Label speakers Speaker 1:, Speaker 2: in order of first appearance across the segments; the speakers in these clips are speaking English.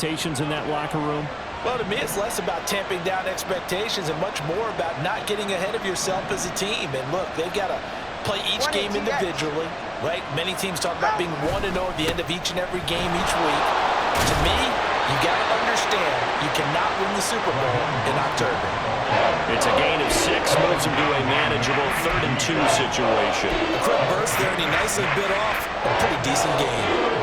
Speaker 1: expectations in that locker room?
Speaker 2: Well, to me, it's less about tamping down expectations and much more about not getting ahead of yourself as a team. And look, they've got to play each game individually, right? Many teams talk about being 1-0 at the end of each and every game each week. To me, you got to understand you cannot win the Super Bowl in October.
Speaker 1: It's a gain of 6, moves him to a manageable 3rd and 2 situation.
Speaker 2: A quick burst there, and he nicely bit off a pretty decent game.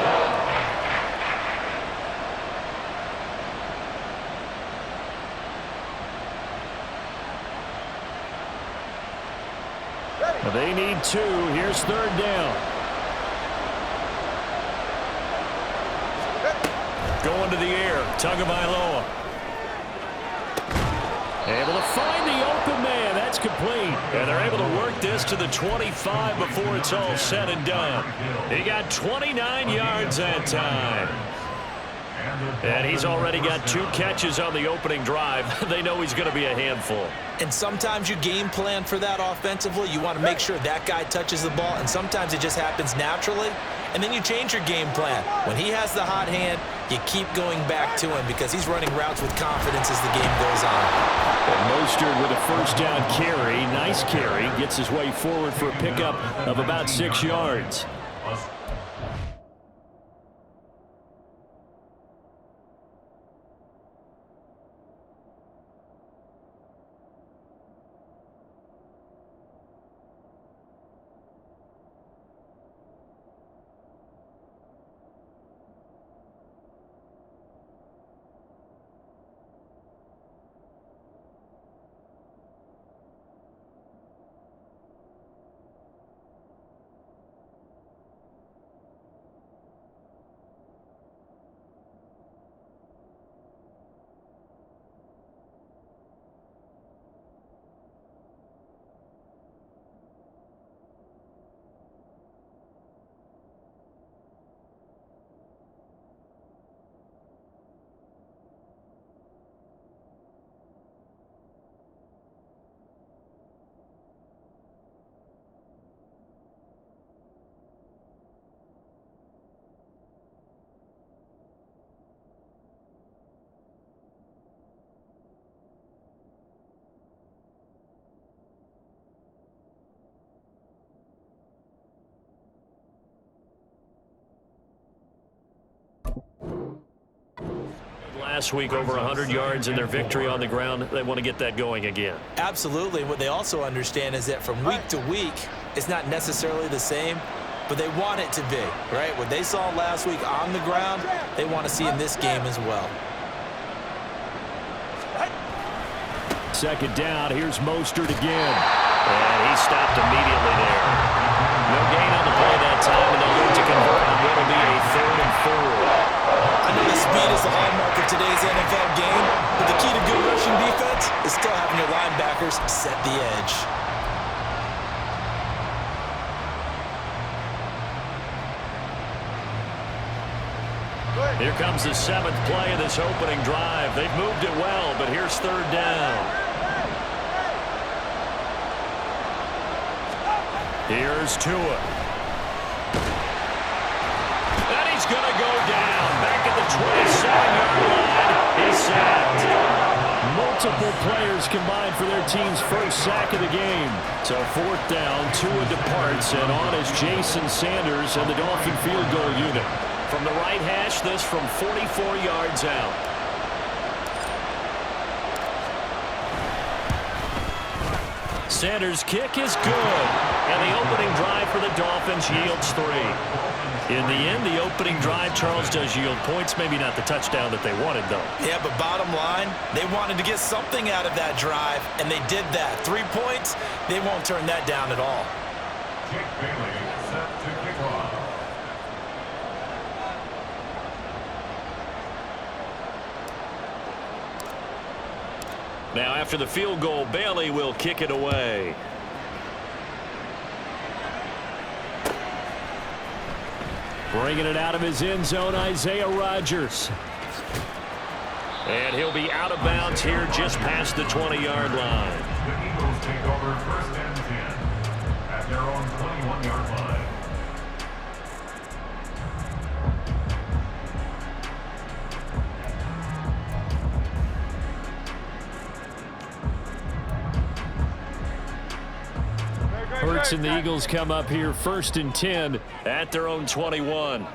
Speaker 1: They need 2. Here's 3rd down. Going to the air. Tagovailoa. Able to find the open man. That's complete. And they're able to work this to the 25 before it's all said and done. He got 29 yards that time. And he's already got 2 catches on the opening drive. They know he's going to be a handful.
Speaker 2: And sometimes you game plan for that offensively. You want to make sure that guy touches the ball, and sometimes it just happens naturally. And then you change your game plan. When he has the hot hand, you keep going back to him because he's running routes with confidence as the game goes on.
Speaker 1: And Mostert with a 1st down carry. Nice carry. Gets his way forward for a pickup of about 6 yards. Last week, over 100 yards in their victory on the ground. They want to get that going again.
Speaker 2: Absolutely. What they also understand is that from week to week, it's not necessarily the same, but they want it to be, right? What they saw last week on the ground, they want to see in this game as well.
Speaker 1: 2nd down. Here's Mostert again. And he stopped immediately there. No gain on the play that time, and they'll look to convert on what will be a 3rd and 4.
Speaker 2: I know the speed is the hallmark of today's NFL game, but the key to good rushing defense is still having your linebackers set the edge.
Speaker 1: Here comes the 7th play of this opening drive. They've moved it well, but here's 3rd down. Here's Tua. And he's going to go down. Back at the 27-yard line. He's sacked. Multiple players combined for their team's 1st sack of the game. So 4th down, Tua departs, and on is Jason Sanders and the Dolphin field goal unit. From the right hash, this from 44 yards out. Sanders' kick is good. And the opening drive for the Dolphins yields 3. In the end, the opening drive, Charles, does yield points. Maybe not the touchdown that they wanted, though.
Speaker 2: Yeah, but bottom line, they wanted to get something out of that drive, and they did that. 3 points, they won't turn that down at all.
Speaker 3: Jake Bailey set to kick off.
Speaker 1: Now, after the field goal, Bailey will kick it away. Bringing it out of his end zone, Isaiah Rodgers. And he'll be out of bounds here just past the 20-yard line.
Speaker 3: The Eagles take over 1st and 10 at their own 21-yard line.
Speaker 1: sticks, and the Eagles come up here 1st and 10 at their own 21.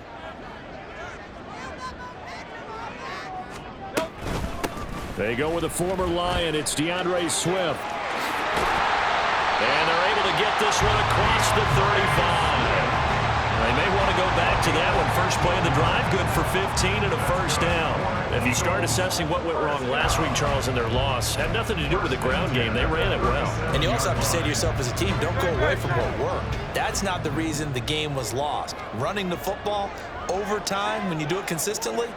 Speaker 1: They go with a former Lion. It's DeAndre Swift. And they're able to get this one across the 35. They may want to go back to that one. First play of the drive, good for 15 and a first down. If you start assessing what went wrong last week, Charles, in their loss, had nothing to do with the ground game. They ran it well.
Speaker 2: And you also have to say to yourself as a team, don't go away from what worked. That's not the reason the game was lost. Running the football over time, when you do it consistently,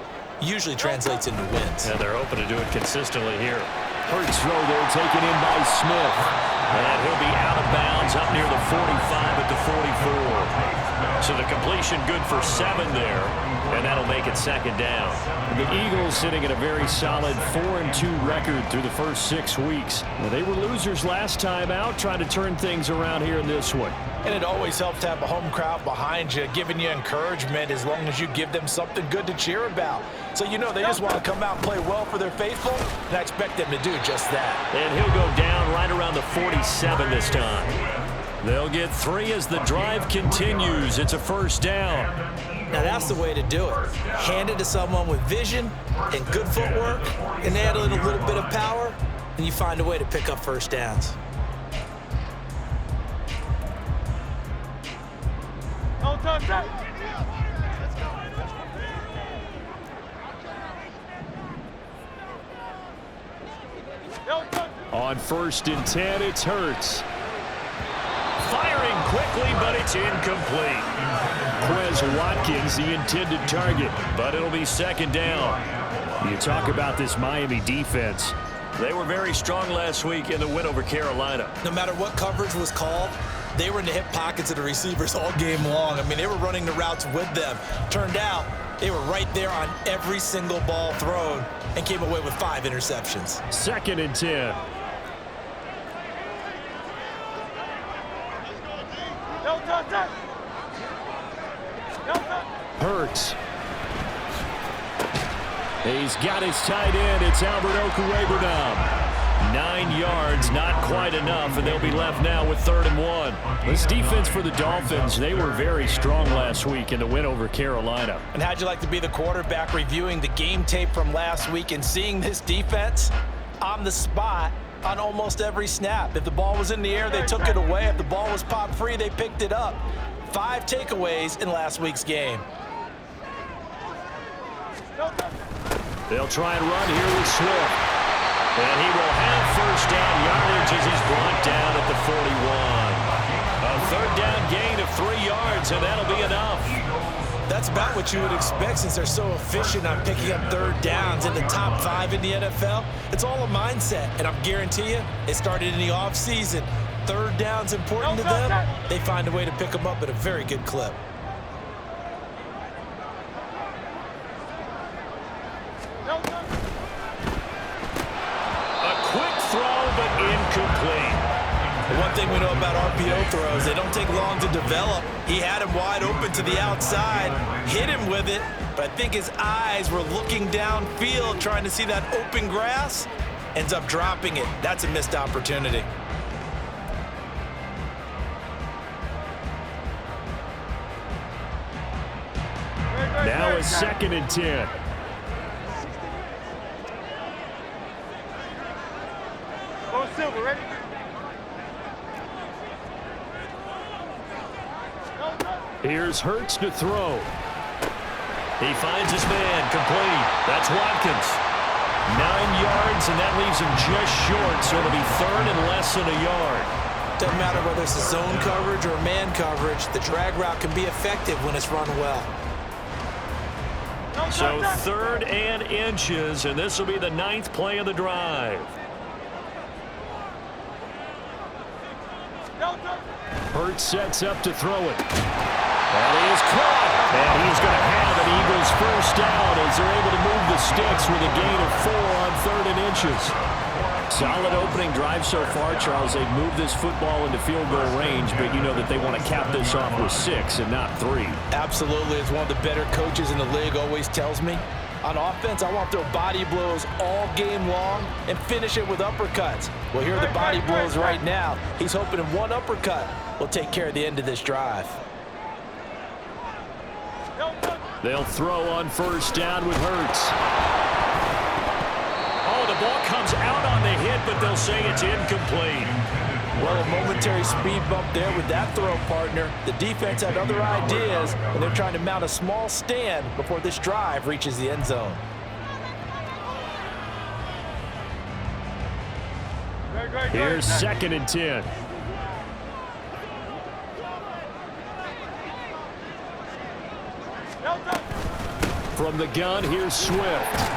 Speaker 2: usually translates into wins.
Speaker 1: And they're hoping to do it consistently here. Hurts throw there, taken in by Smith. And he'll be out of bounds up near the 45 at the 44. So the completion good for 7 there, and that'll make it 2nd down. The Eagles sitting at a very solid 4-2 record through the first 6 weeks. Well, they were losers last time out, trying to turn things around here in this one.
Speaker 2: And it always helps to have a home crowd behind you, giving you encouragement as long as you give them something good to cheer about. So you know they just want to come out and play well for their faithful, and I expect them to do just that.
Speaker 1: And he'll go down right around the 47 this time. They'll get 3 as the drive continues. It's a first down.
Speaker 2: Now that's the way to do it. Hand it to someone with vision and good footwork, and add a little bit of power, and you find a way to pick up first downs.
Speaker 1: On 1st and 10, it's Hurts. Firing quickly, but it's incomplete. Quez Watkins, the intended target, but it'll be 2nd down. You talk about this Miami defense. They were very strong last week in the win over Carolina.
Speaker 2: No matter what coverage was called, they were in the hip pockets of the receivers all game long. I mean, they were running the routes with them. Turned out, they were right there on every single ball thrown and came away with 5 interceptions.
Speaker 1: 2nd and 10. Hurts. He's got his tight end. It's Albert Okwuegbunam. 9 yards, not quite enough, and they'll be left now with 3rd and 1. This defense for the Dolphins, they were very strong last week in the win over Carolina.
Speaker 2: And how'd you like to be the quarterback reviewing the game tape from last week and seeing this defense on the spot on almost every snap? If the ball was in the air, they took it away. If the ball was popped free, they picked it up. 5 takeaways in last week's game.
Speaker 1: They'll try and run here with Swift. And he will have first down yardage as he's brought down at the 41. A 3rd down gain of 3 yards, and that'll be enough.
Speaker 2: That's about what you would expect since they're so efficient on picking up 3rd downs in the top 5 in the NFL. It's all a mindset, and I'm guarantee you, it started in the offseason. 3rd down's important to them. They find a way to pick them up at a very good clip.
Speaker 1: Incomplete.
Speaker 2: One thing we know about RPO throws, they don't take long to develop. He had him wide open to the outside, hit him with it, but I think his eyes were looking downfield trying to see that open grass, ends up dropping it. That's a missed opportunity.
Speaker 1: Now it's 2nd and 10.
Speaker 4: Silver, ready?
Speaker 1: Here's Hurts to throw. He finds his man, complete. That's Watkins. 9 yards, and that leaves him just short, so it'll be 3rd and less than a yard.
Speaker 2: Doesn't matter whether it's a zone coverage or man coverage, the drag route can be effective when it's run well.
Speaker 1: So 3rd and inches, and this will be the 9th play of the drive. Hurts sets up to throw it. And he is caught. And he's going to have an Eagles first down as they're able to move the sticks with a gain of 4 on 3rd and inches. Solid opening drive so far, Charles. They've moved this football into field goal range, but you know that they want to cap this off with 6 and not 3.
Speaker 2: Absolutely. As one of the better coaches in the league always tells me, On offense, I want to throw body blows all game long and finish it with uppercuts. Well, here are the body blows right now. He's hoping in one uppercut will take care of the end of this drive.
Speaker 1: They'll throw on first down with Hurts. Oh, the ball comes out on the hit, but they'll say it's incomplete.
Speaker 2: Well, a momentary speed bump there with that throw, partner. The defense had other ideas, and they're trying to mount a small stand before this drive reaches the end zone.
Speaker 1: Here's 2nd and 10. From the gun, here's Swift.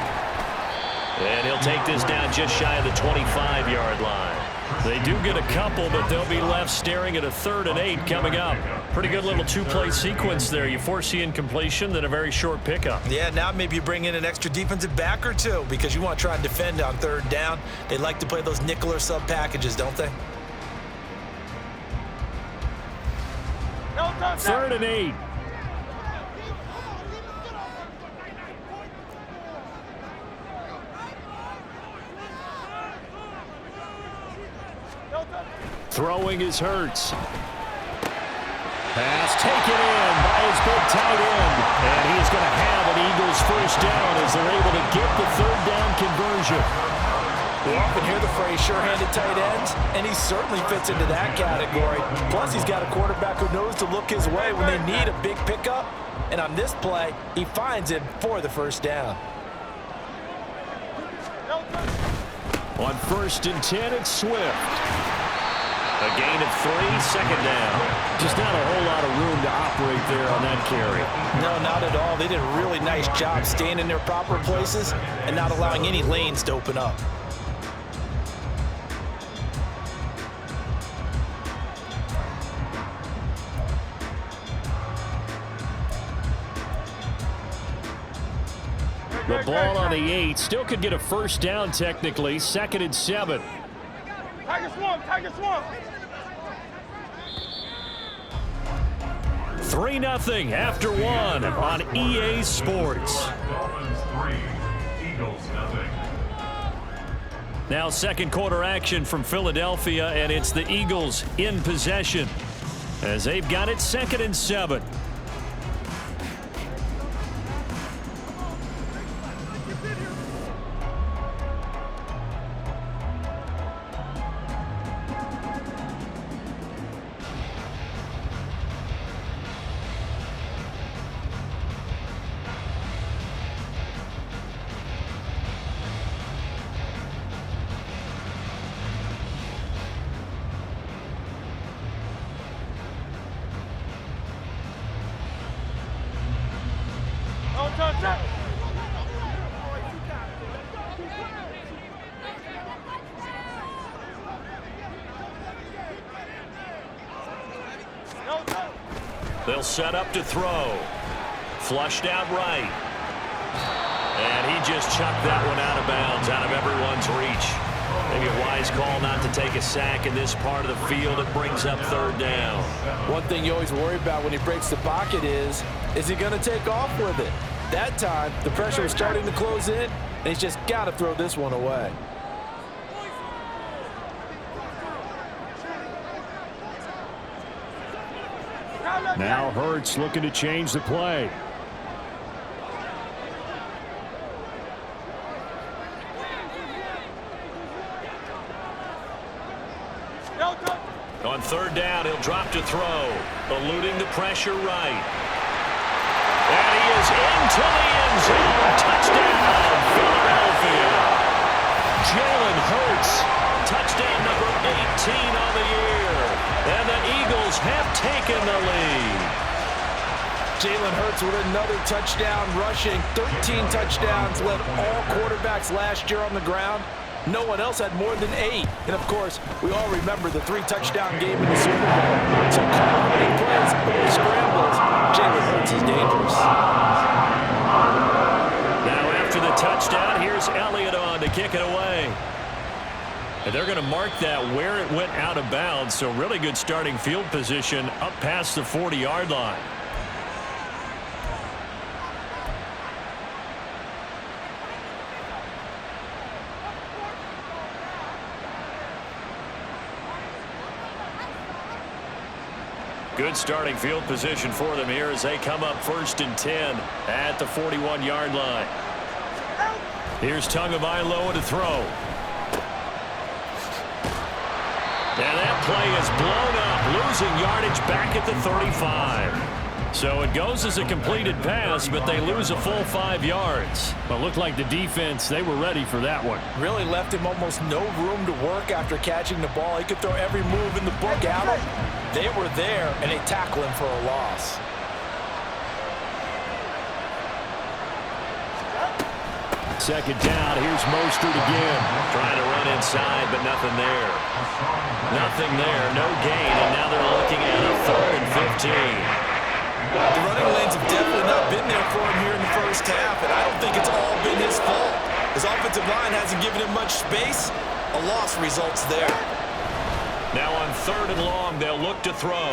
Speaker 5: And he'll take this down just shy of the 25-yard line.
Speaker 1: They do get a couple, but they'll be left staring at a 3rd and 8 coming up. Pretty good little two-play sequence there. You force the incompletion, then a very short pickup.
Speaker 2: Yeah, now maybe you bring in an extra defensive back or two because you want to try and defend on 3rd down. They like to play those nickel or sub packages, don't they?
Speaker 1: 3rd and 8. Throwing is Hurts. Pass taken in by his big tight end. And he is going to have an Eagles first down as they're able to get the 3rd down conversion.
Speaker 2: We often hear the phrase sure-handed tight ends, and he certainly fits into that category. Plus, he's got a quarterback who knows to look his way when they need a big pickup. And on this play, he finds him for the first down.
Speaker 1: On 1st and 10, it's Swift.
Speaker 5: A gain of 3, 2nd down.
Speaker 1: Just not a whole lot of room to operate there on that carry.
Speaker 2: No, not at all. They did a really nice job staying in their proper places and not allowing any lanes to open up.
Speaker 1: The ball on the 8. Still could get a first down technically. 2nd and 7.
Speaker 4: Tiger Swamp, Tiger Swamp.
Speaker 1: 3-0 after 1 on EA Sports.
Speaker 3: Dolphins 3, Eagles 0.
Speaker 1: Now 2nd quarter action from Philadelphia, and it's the Eagles in possession as they've got it 2nd and 7.
Speaker 5: They'll set up to throw. Flushed out right. And he just chucked that one out of bounds, out of everyone's reach. Maybe a wise call not to take a sack in this part of the field. It brings up 3rd down.
Speaker 2: One thing you always worry about when he breaks the pocket is he going to take off with it? That time, the pressure is starting to close in, and he's just got to throw this one away.
Speaker 1: Now Hurts looking to change the play.
Speaker 5: On 3rd down, he'll drop to throw. Eluding the pressure right. And he is into the end zone. Touchdown, Philadelphia.
Speaker 1: Jalen Hurts.
Speaker 5: Touchdown number 18 on the year. And the Eagles have taken the lead.
Speaker 2: Jalen Hurts with another touchdown rushing. 13 touchdowns, led all quarterbacks last year on the ground. No one else had more than 8. And, of course, we all remember the 3-touchdown game in the Super Bowl. So how many plays or scrambles, Jalen Hurts is dangerous.
Speaker 1: Now after the touchdown, here's Elliott on to kick it away. And they're going to mark that where it went out of bounds. So really good starting field position up past the 40-yard line.
Speaker 5: Good starting field position for them here as they come up 1st and 10 at the 41-yard line. Here's Tagovailoa to throw. And that play is blown up, losing yardage back at the 35. So it goes as a completed pass, but they lose a full 5 yards.
Speaker 1: Well, it looked like the defense, they were ready for that one.
Speaker 2: Really left him almost no room to work after catching the ball. He could throw every move in the book at him. They were there, and they tackle him for a loss.
Speaker 1: Second down, here's Mostert again.
Speaker 5: Trying to run inside, but nothing there. Nothing there, no gain, and now they're looking at a 3rd and 15.
Speaker 2: The running lanes have definitely not been there for him here in the first half, and I don't think it's all been his fault. His offensive line hasn't given him much space. A loss results there.
Speaker 5: Now on 3rd and long, they'll look to throw.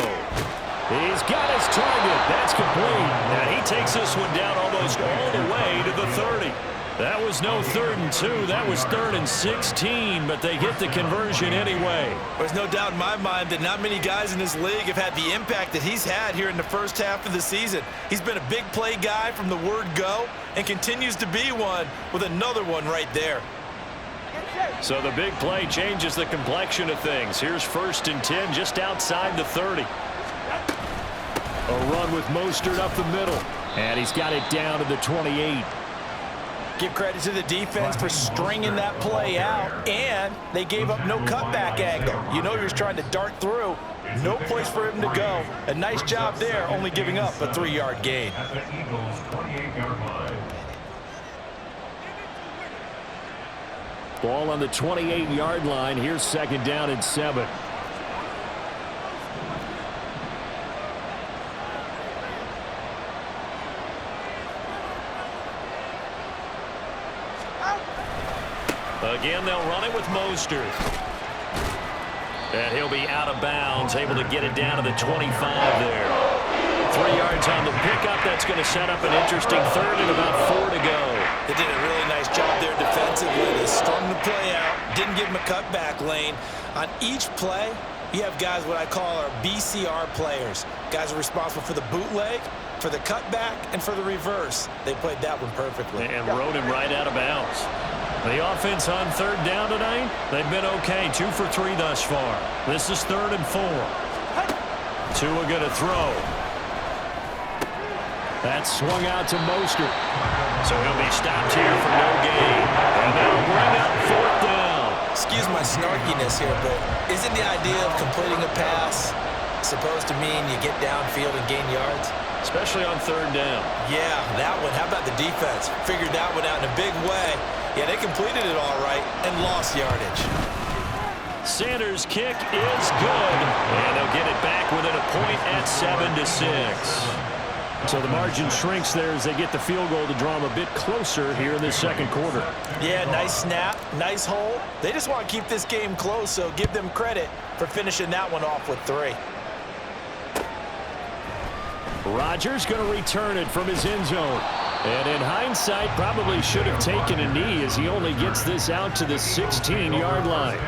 Speaker 1: He's got his target. That's complete.
Speaker 5: And he takes this one down almost all the way to the 30. That was no 3rd and 2. That was 3rd and 16, but they get the conversion anyway.
Speaker 2: There's no doubt in my mind that not many guys in this league have had the impact that he's had here in the first half of the season. He's been a big play guy from the word go and continues to be one with another one right there.
Speaker 5: So the big play changes the complexion of things. Here's 1st and 10 just outside the 30.
Speaker 1: A run with Mostert up the middle. And he's got it down to the 28.
Speaker 2: Give credit to the defense for stringing that play out, and they gave up no cutback angle. You know he was trying to dart through. No place for him to go. A nice job there, only giving up a 3-yard gain.
Speaker 3: At the Eagles' 28-yard line.
Speaker 1: Ball on the 28-yard line. Here's 2nd down and 7.
Speaker 5: Again, they'll run it with Mostert. And he'll be out of bounds, able to get it down to the 25 there. 3 yards on the pickup. That's going to set up an interesting 3rd and about 4 to go.
Speaker 2: They did a really nice job there defensively. They strung the play out, didn't give him a cutback lane. On each play, you have guys what I call our BCR players. Guys are responsible for the bootleg, for the cutback, and for the reverse. They played that one perfectly.
Speaker 5: And rode him right out of bounds. The offense on 3rd down tonight, they've been okay. 2 for 3 thus far. This is 3rd and 4. Tua going to throw.
Speaker 1: That's swung out to Mostert.
Speaker 5: So he'll be stopped here for no gain. And they'll bring up 4th down.
Speaker 2: Excuse my snarkiness here, but isn't the idea of completing a pass supposed to mean you get downfield and gain yards?
Speaker 5: Especially on 3rd down.
Speaker 2: Yeah, that one. How about the defense? Figured that one out in a big way. Yeah, they completed it all right and lost yardage.
Speaker 5: Sanders' kick is good. And they'll get it back within a point at 7-6.
Speaker 1: So the margin shrinks there as they get the field goal to draw them a bit closer here in this 2nd quarter.
Speaker 2: Yeah, nice snap, nice hold. They just want to keep this game close, so give them credit for finishing that one off with 3.
Speaker 1: Rodgers going to return it from his end zone. And in hindsight, probably should have taken a knee as he only gets this out to the 16-yard line.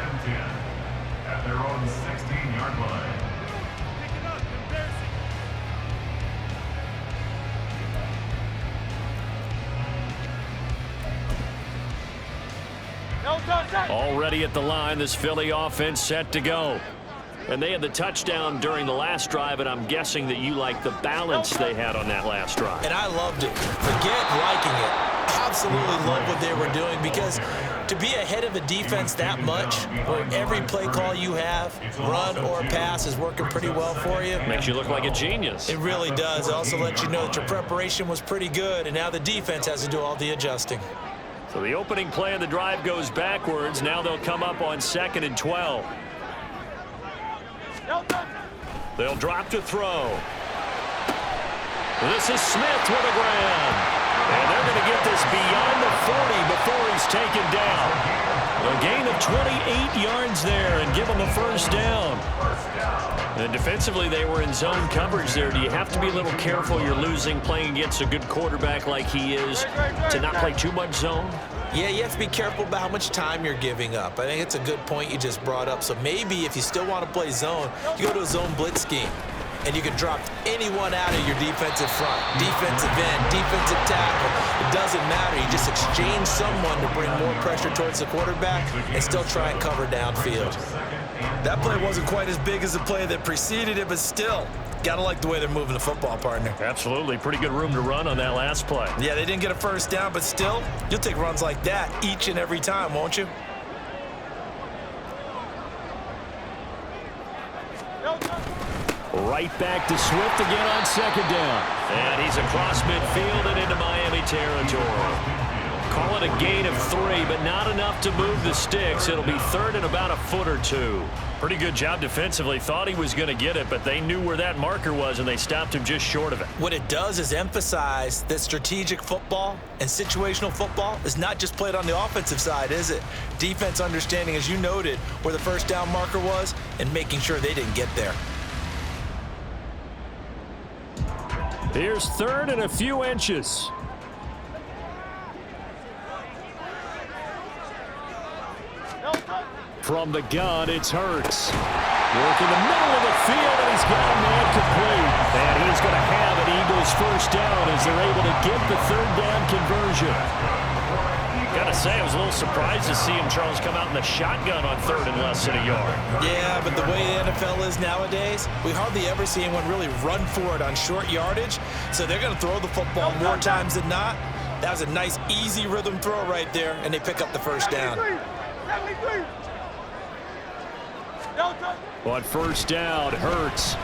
Speaker 3: At their own 16-yard line.
Speaker 5: Already at the line, this Philly offense set to go. And they had the touchdown during the last drive, and I'm guessing that you like the balance they had on that last drive.
Speaker 2: And I loved it. Forget liking it. Absolutely love what they were doing, because to be ahead of a defense that much, where every play call you have, run or pass, is working pretty well for you.
Speaker 5: Makes you look like a genius.
Speaker 2: It really does. It also lets you know that your preparation was pretty good, and now the defense has to do all the adjusting.
Speaker 5: So the opening play of the drive goes backwards. Now they'll come up on 2nd and 12. They'll drop to throw. This is Smith with a grab. And they're going to get this beyond the 40 before he's taken down. A gain of 28 yards there and give him a 1st down. And defensively, they were in zone coverage there. Do you have to be a little careful? You're losing playing against a good quarterback like he is to not play too much zone?
Speaker 2: Yeah, you have to be careful about how much time you're giving up. I think it's a good point you just brought up. So maybe if you still want to play zone, you go to a zone blitz scheme. and you can drop anyone out of your defensive front. Defensive end, defensive tackle, it doesn't matter. You just exchange someone to bring more pressure towards the quarterback and still try and cover downfield. That play wasn't quite as big as the play that preceded it, but still, gotta like the way they're moving the football, partner.
Speaker 1: Absolutely. Pretty good room to run on that last play.
Speaker 2: Yeah, they didn't get a first down, but still, you'll take runs like that each and every time, won't you?
Speaker 1: Right back to Swift again on second down.
Speaker 5: And he's across midfield and into Miami territory. Call it a gain of 3, but not enough to move the sticks. It'll be third and about a foot or 2.
Speaker 1: Pretty good job defensively. Thought he was going to get it, but they knew where that marker was, and they stopped him just short of it.
Speaker 2: What it does is emphasize that strategic football and situational football is not just played on the offensive side, is it? Defense understanding, as you noted, where the first down marker was and making sure they didn't get there.
Speaker 1: Here's third and a few inches. From the gun, it's Hurts. Work in the middle of the field, and he's got a man complete. And he's going to have an Eagles first down as they're able to get the third down conversion.
Speaker 5: Got to say, I was a little surprised to see him, Charles, come out in the shotgun on third and less than a yard.
Speaker 2: Yeah, but the way the NFL is nowadays, we hardly ever see anyone really run for it on short yardage. So they're going to throw the football more times than not. That was a nice, easy rhythm throw right there, and they pick up the first down.
Speaker 1: On first down, Hurts.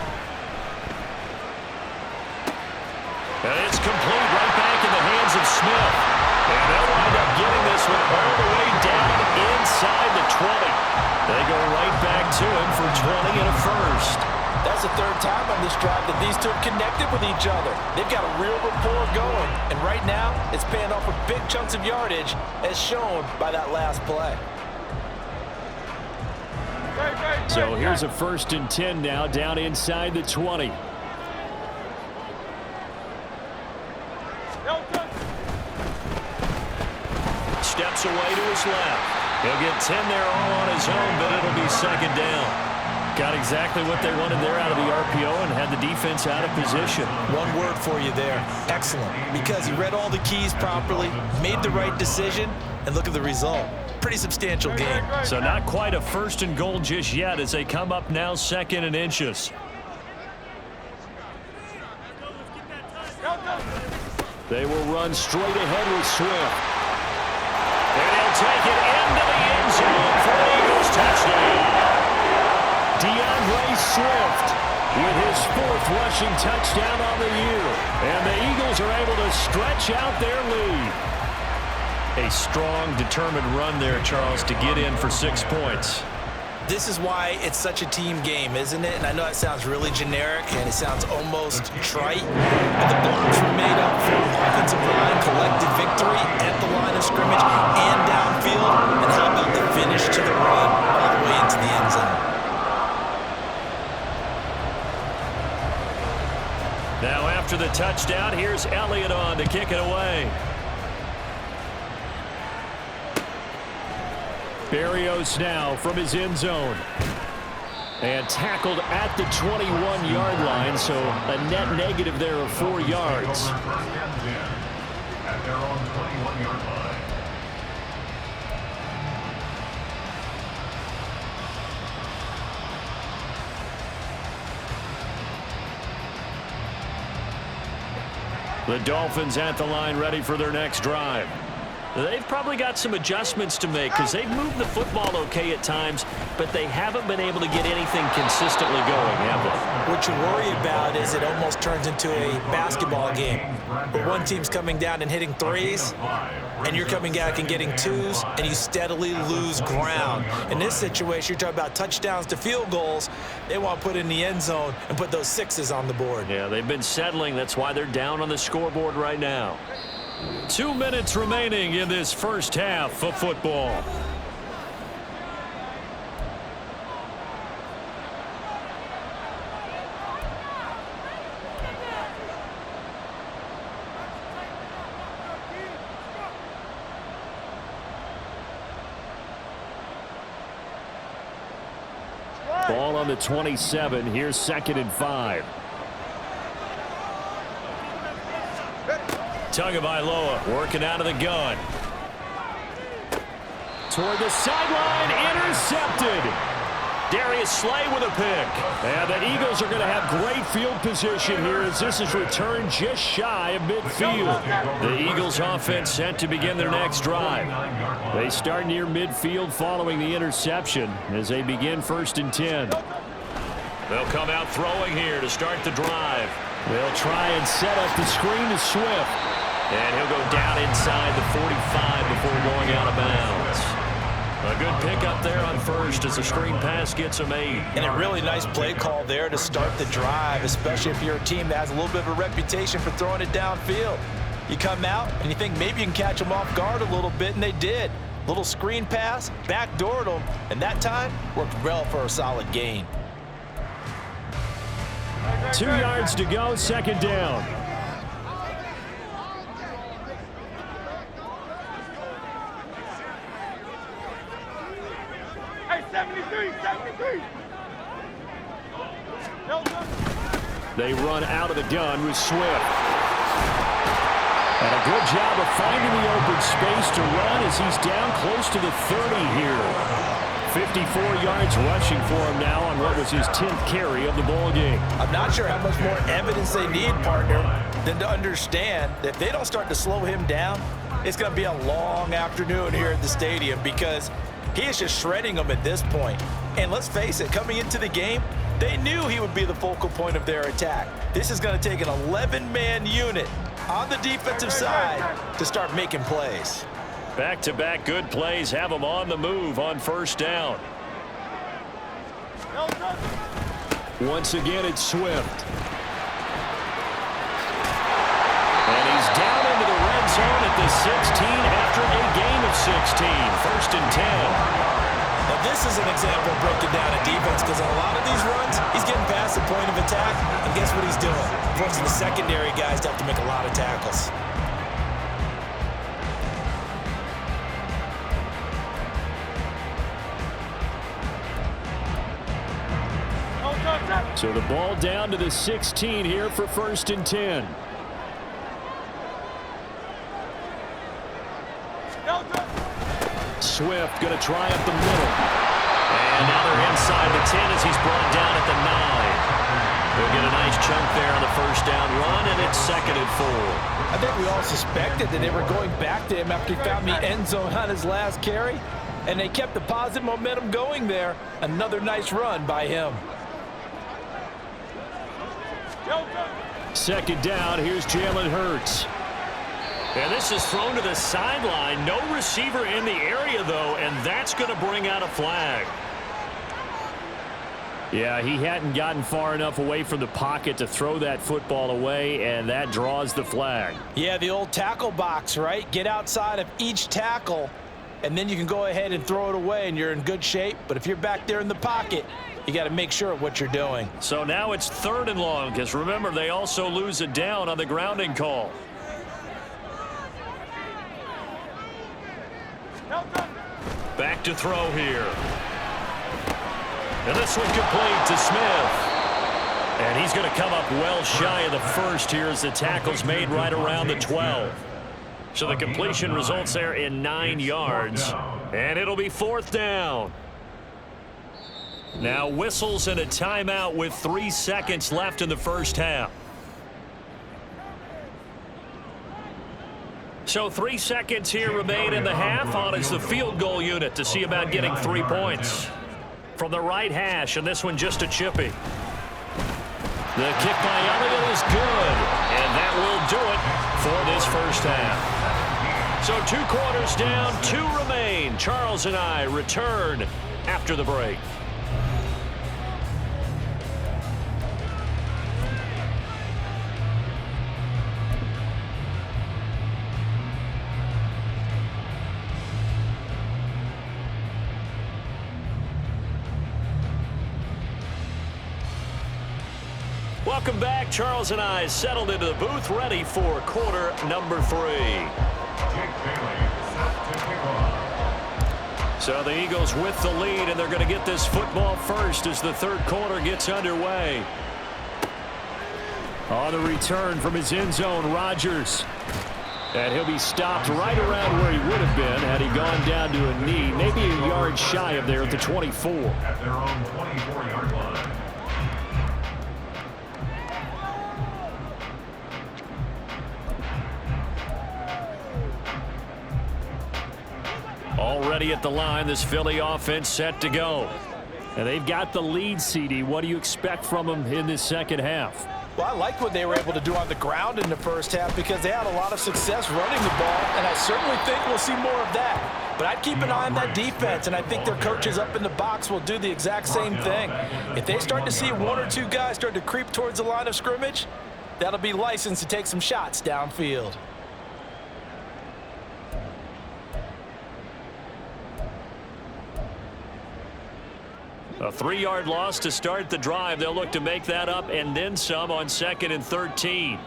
Speaker 5: And it's complete right back in the hands of Smith. And they'll wind up getting this one all the way down inside the 20. They go right back to him for 20 and a first.
Speaker 2: That's the third time on this drive that these two have connected with each other. They've got a real rapport going. And right now, it's paying off with big chunks of yardage, as shown by that last play.
Speaker 1: So here's a 1st and 10 now, down inside the 20.
Speaker 5: Steps away to his left. He'll get 10 there all on his own, but it'll be second down.
Speaker 1: Got exactly what they wanted there out of the RPO and had the defense out of position.
Speaker 2: One word for you there, excellent, because he read all the keys properly, made the right decision, and look at the result. Pretty substantial game.
Speaker 1: So not quite a 1st and goal just yet as they come up now 2nd and inches. They will run straight ahead with Swift.
Speaker 5: And he'll take it into the end zone for an Eagles touchdown.
Speaker 1: DeAndre Swift with his 4th rushing touchdown on the year. And the Eagles are able to stretch out their lead.
Speaker 5: A strong, determined run there, Charles, to get in for 6 points.
Speaker 2: This is why it's such a team game, isn't it? And I know it sounds really generic and it sounds almost trite, but the blocks were made up for offensive line, collective victory at the line of scrimmage and downfield. And how about the finish to the run all the way into the end zone?
Speaker 5: Now after the touchdown, here's Elliott on to kick it away.
Speaker 1: Berrios now from his end zone. And tackled at the 21-yard line, so a net negative there of 4 yards.
Speaker 3: At their own 21-yard line.
Speaker 1: The Dolphins at the line ready for their next drive.
Speaker 5: They've probably got some adjustments to make because they've moved the football okay at times, but they haven't been able to get anything consistently going, have they?
Speaker 2: What you worry about is it almost turns into a basketball game where one team's coming down and hitting threes, and you're coming back and getting twos, and you steadily lose ground. In this situation, you're talking about touchdowns to field goals. They want to put in the end zone and put those sixes on the board.
Speaker 5: Yeah, they've been settling. That's why they're down on the scoreboard right now.
Speaker 1: 2 minutes remaining in this first half of football. Ball on the 27. Here's 2nd and 5.
Speaker 5: Tagovailoa working out of the gun.
Speaker 1: Toward the sideline, intercepted.
Speaker 5: Darius Slay with a pick.
Speaker 1: And the Eagles are going to have great field position here as this is returned just shy of midfield.
Speaker 5: The Eagles offense set to begin their next drive.
Speaker 1: They start near midfield following the interception as they begin 1st and 10.
Speaker 5: They'll come out throwing here to start the drive.
Speaker 1: They'll try and set up the screen to Swift.
Speaker 5: And he'll go down inside the 45 before going out of bounds. A good pick up there on first as the screen pass gets a 8.
Speaker 2: And a really nice play call there to start the drive, especially if you're a team that has a little bit of a reputation for throwing it downfield. You come out and you think maybe you can catch them off guard a little bit, and they did. Little screen pass, backdoored them, and that time worked well for a solid gain.
Speaker 1: 2 yards to go, 2nd down.
Speaker 4: Hey, 73, 73.
Speaker 1: They run out of the gun with Swift. And a good job of finding the open space to run as he's down close to the 30 here. 54 yards rushing for him now on what was his 10th carry of the ball game.
Speaker 2: I'm not sure how much more evidence they need, partner, than to understand that if they don't start to slow him down, it's going to be a long afternoon here at the stadium because he is just shredding them at this point. And let's face it, coming into the game, they knew he would be the focal point of their attack. This is going to take an 11-man unit on the defensive side to start making plays.
Speaker 5: Back-to-back good plays have them on the move on 1st down.
Speaker 1: Once again, it's Swift.
Speaker 5: And he's down into the red zone at the 16 after a gain of 16. 1st and 10.
Speaker 2: Now, this is an example of breaking down a defense because on a lot of these runs, he's getting past the point of attack, and guess what he's doing? Forcing the secondary guys to have to make a lot of tackles.
Speaker 1: So the ball down to the 16 here for 1st and 10. Swift going to try up the middle.
Speaker 5: And now they're inside the 10 as he's brought down at the 9. They'll get a nice chunk there on the 1st down run, and it's 2nd and 4.
Speaker 2: I think we all suspected that they were going back to him after he found the end zone on his last carry, and they kept the positive momentum going there. Another nice run by him.
Speaker 1: 2nd down, here's Jalen Hurts.
Speaker 5: And this is thrown to the sideline. No receiver in the area, though, and that's going to bring out a flag.
Speaker 1: Yeah, he hadn't gotten far enough away from the pocket to throw that football away, and that draws the flag.
Speaker 2: Yeah, the old tackle box, right? Get outside of each tackle, and then you can go ahead and throw it away, and you're in good shape. But if you're back there in the pocket, you got to make sure of what you're doing.
Speaker 5: So now it's 3rd and long, because remember, they also lose it down on the grounding call. Back to throw here. And this one complete to Smith. And he's going to come up well shy of the 1st here as the tackle's made right around the 12. So the completion results there in 9 yards. And it'll be 4th down. Now whistles and a timeout with 3 seconds left in the 1st half. So 3 seconds here remain in the half on as the field goal unit to see about getting 3 points. From the right hash, and this one just a chippy. The kick by Elliott is good, and that will do it for this 1st half. So 2 quarters down, 2 remain. Charles and I return after the break. Welcome back. Charles and I settled into the booth, ready for quarter number 3. So the Eagles with the lead, and they're going to get this football first as the 3rd quarter gets underway.
Speaker 1: On the return from his end zone, Rodgers. And he'll be stopped right around where he would have been had he gone down to a knee, maybe a yard shy of there at the 24.
Speaker 3: At their own 24-yard line.
Speaker 1: Already at the line, this Philly offense set to go. And they've got the lead, CD. What do you expect from them in this second half?
Speaker 2: Well, I liked what they were able to do on the ground in the first half because they had a lot of success running the ball, and I certainly think we'll see more of that. But I'd keep an eye on that defense, and I think their coaches up in the box will do the exact same thing. If they start to see one or two guys start to creep towards the line of scrimmage, that'll be licensed to take some shots downfield.
Speaker 1: A 3-yard loss to start the drive. They'll look to make that up and then some on 2nd and 13.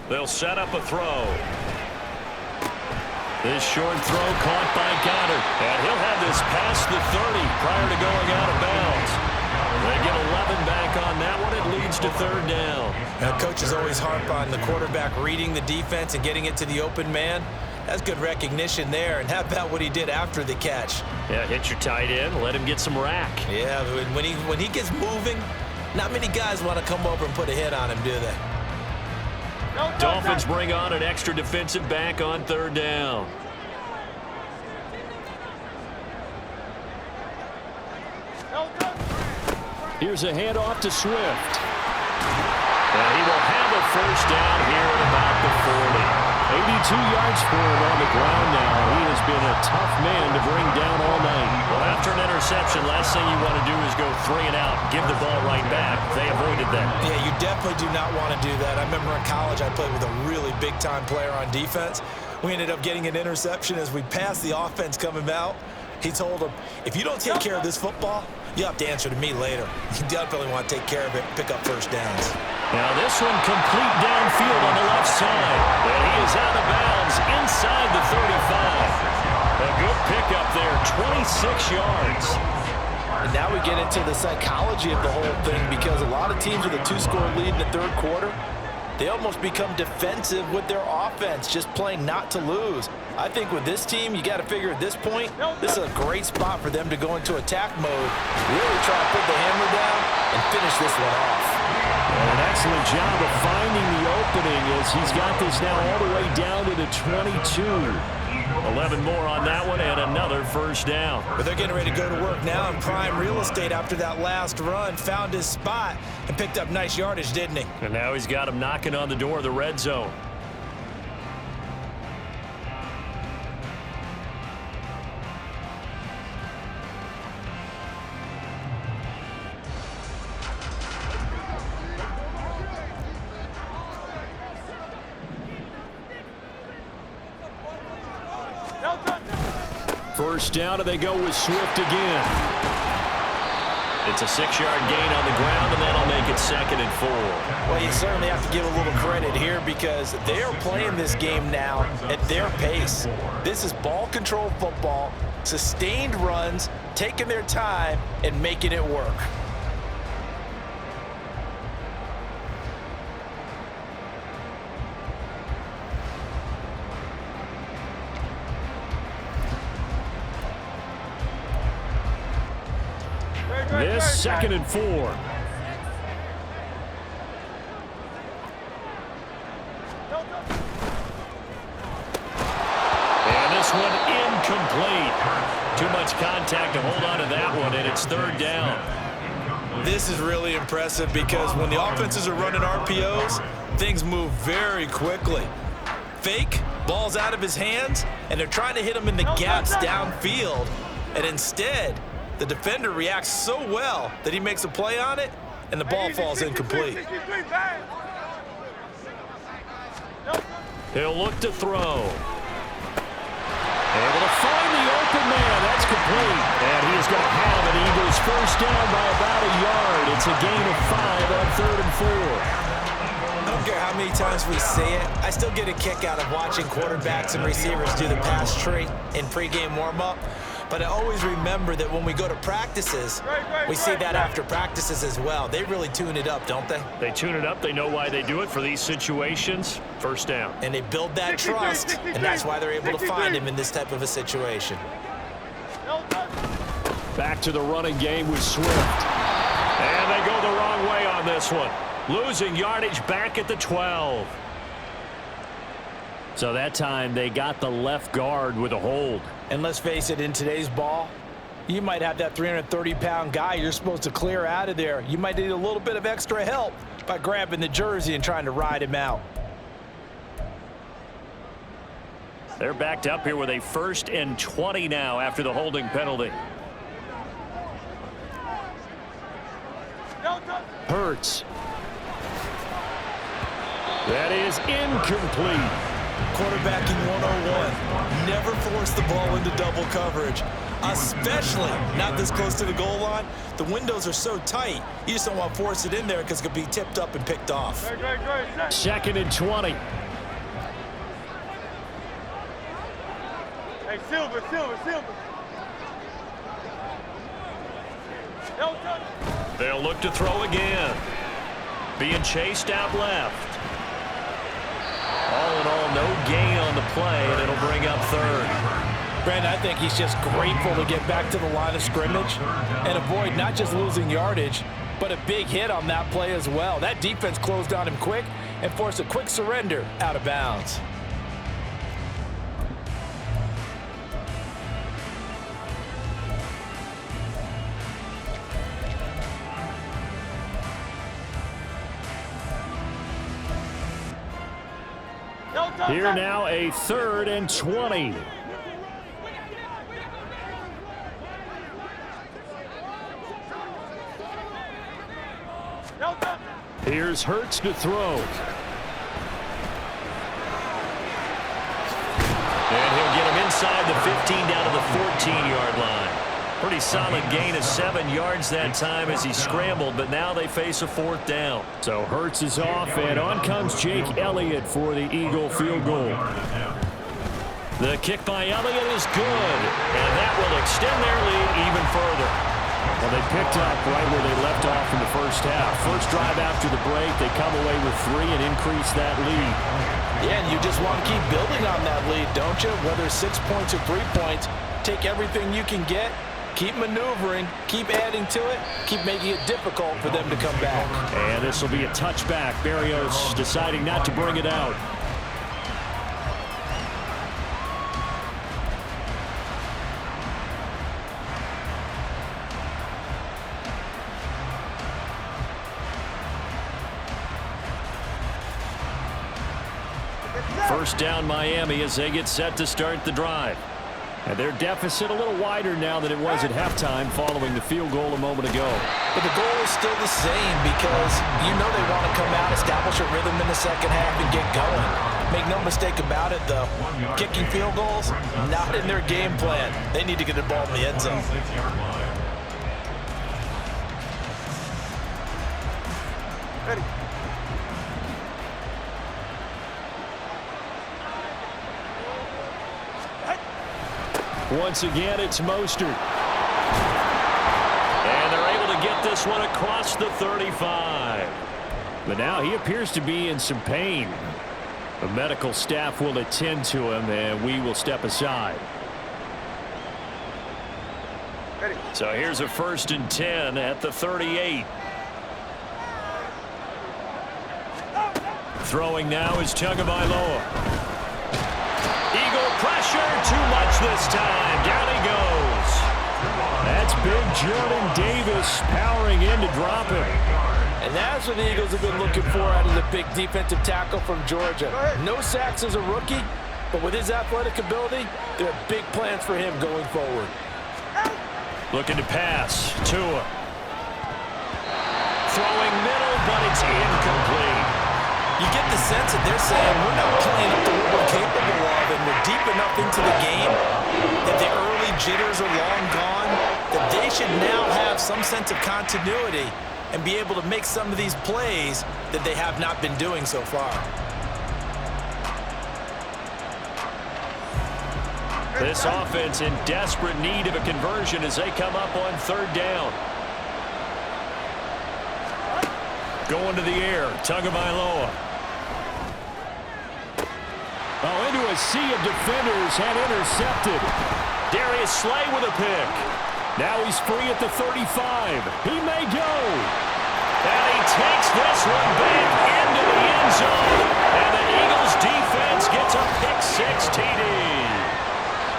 Speaker 1: They'll set up a throw. This short throw caught by Goddard. And he'll have this past the 30 prior to going out of bounds. They get 11 back on that one. It leads to 3rd down.
Speaker 2: Now, coaches always harp on the quarterback reading the defense and getting it to the open man. That's good recognition there. And how about what he did after the catch?
Speaker 1: Yeah, hit your tight end. Let him get some rack.
Speaker 2: Yeah, when he gets moving, not many guys want to come over and put a hit on him, do they?
Speaker 1: Dolphins bring on an extra defensive back on 3rd down. Here's a handoff to Swift. And he will have a 1st down here at about the 40. 82 yards for him on the ground now. He has been a tough man to bring down all night.
Speaker 5: Well, after an interception, last thing you want to do is go 3 and out, give the ball right back. They avoided that.
Speaker 2: Yeah, you definitely do not want to do that. I remember in college I played with a really big-time player on defense. We ended up getting an interception as we passed the offense coming out. He told him, if you don't take care of this football, you have to answer to me later. You definitely want to take care of it, pick up 1st downs.
Speaker 1: Now this one complete downfield on the left side. And he is out of bounds inside the 35. A good pickup there, 26 yards.
Speaker 2: And now we get into the psychology of the whole thing because a lot of teams with a 2-score lead in the 3rd quarter, they almost become defensive with their offense, just playing not to lose. I think with this team, you got to figure at this point, this is a great spot for them to go into attack mode, really try to put the hammer down and finish this one off.
Speaker 1: An excellent job of finding the opening as he's got this now all the way down to the 22.
Speaker 5: 11 more on that one and another 1st down.
Speaker 2: But they're getting ready to go to work now in prime real estate after that last run. Found his spot and picked up nice yardage, didn't he?
Speaker 5: And now he's got him knocking on the door of the red zone.
Speaker 1: First down, and they go with Swift again.
Speaker 5: It's a 6-yard gain on the ground, and that'll make it 2nd and 4.
Speaker 2: Well, you certainly have to give a little credit here because they are playing this game now at their pace. This is ball control football, sustained runs, taking their time, and making it work.
Speaker 1: This 2nd and 4.
Speaker 5: And this one incomplete. Too much contact to hold on to that one, and it's 3rd down.
Speaker 2: This is really impressive because when the offenses are running RPOs, things move very quickly. Fake, ball's out of his hands, and they're trying to hit him in the gaps downfield. And instead, the defender reacts so well that he makes a play on it, and the ball falls incomplete.
Speaker 5: He'll look to throw.
Speaker 1: Able to find the open man. That's complete. And he is going to have an Eagles 1st down by about a yard. It's a gain of 5 on 3rd and 4.
Speaker 2: I don't care how many times we say it, I still get a kick out of watching quarterbacks and receivers do the pass tree in pregame warm-up. But I always remember that when we go to practices, we see that after practices as well. They really tune it up, don't they?
Speaker 5: They tune it up. They know why they do it for these situations. First down.
Speaker 2: And they build that trust, and that's why they're able to find him in this type of a situation.
Speaker 1: Back to the running game with Swift.
Speaker 5: And they go the wrong way on this one. Losing yardage back at the 12.
Speaker 1: So that time they got the left guard with a hold.
Speaker 2: And let's face it, in today's ball, you might have that 330-pound guy you're supposed to clear out of there. You might need a little bit of extra help by grabbing the jersey and trying to ride him out.
Speaker 5: They're backed up here with a 1st and 20 now after the holding penalty.
Speaker 1: Hurts. That is incomplete.
Speaker 2: Quarterbacking 101. Never force the ball into double coverage, especially not this close to the goal line. The windows are so tight, you just don't want to force it in there because it could be tipped up and picked off.
Speaker 1: 2nd and 20.
Speaker 4: Hey, Silver.
Speaker 5: They'll look to throw again. Being chased out left. All in all, no gain on the play, and it'll bring up 3rd.
Speaker 2: Brandon, I think he's just grateful to get back to the line of scrimmage and avoid not just losing yardage, but a big hit on that play as well. That defense closed on him quick and forced a quick surrender out of bounds.
Speaker 1: Here now a 3rd and 20. Here's Hurts to throw.
Speaker 5: And he'll get him inside the 15 down to the 14-yard line. Pretty solid gain of 7 yards that time as he scrambled, but now they face a 4th down.
Speaker 1: So Hurts is off, and on comes Jake Elliott for the Eagle field goal.
Speaker 5: The kick by Elliott is good, and that will extend their lead even further.
Speaker 1: Well, they picked up right where they left off in the first half. First drive after the break, they come away with 3 and increase that lead.
Speaker 2: Yeah, and you just want to keep building on that lead, don't you? Whether 6 points or 3 points, take everything you can get. Keep maneuvering, keep adding to it, keep making it difficult for them to come back.
Speaker 1: And this will be a touchback. Berrios deciding not to bring it out.
Speaker 5: First down Miami as they get set to start the drive.
Speaker 1: And their deficit a little wider now than it was at halftime following the field goal a moment ago.
Speaker 2: But the goal is still the same because you know they want to come out, establish a rhythm in the second half, and get going. Make no mistake about it, though. Kicking field goals, not in their game plan. They need to get the ball in the end zone.
Speaker 4: Ready.
Speaker 1: Once again, it's Mostert.
Speaker 5: And they're able to get this one across the 35.
Speaker 1: But now he appears to be in some pain. The medical staff will attend to him, and we will step aside.
Speaker 4: Ready.
Speaker 5: So here's a 1st and 10 at the 38. Throwing now is Tagovailoa. Eagle pressure, too much this time. Down he goes.
Speaker 1: That's big Jordan Davis powering in to drop him.
Speaker 2: And that's what the Eagles have been looking for out of the big defensive tackle from Georgia. No sacks as a rookie, but with his athletic ability, there are big plans for him going forward.
Speaker 5: Looking to pass. Tua. Throwing middle, but it's incomplete.
Speaker 2: You get the sense that they're saying we're not playing up to what we're capable of, and we're deep enough into the game that the early jitters are long gone, that they should now have some sense of continuity and be able to make some of these plays that they have not been doing so far.
Speaker 1: This offense in desperate need of a conversion as they come up on third down. Going to the air, Tagovailoa. Oh, into a sea of defenders and intercepted. Darius Slay with a pick. Now he's free at the 35. He may go. And he takes this one back into the end zone. And the Eagles defense gets a pick-6 TD.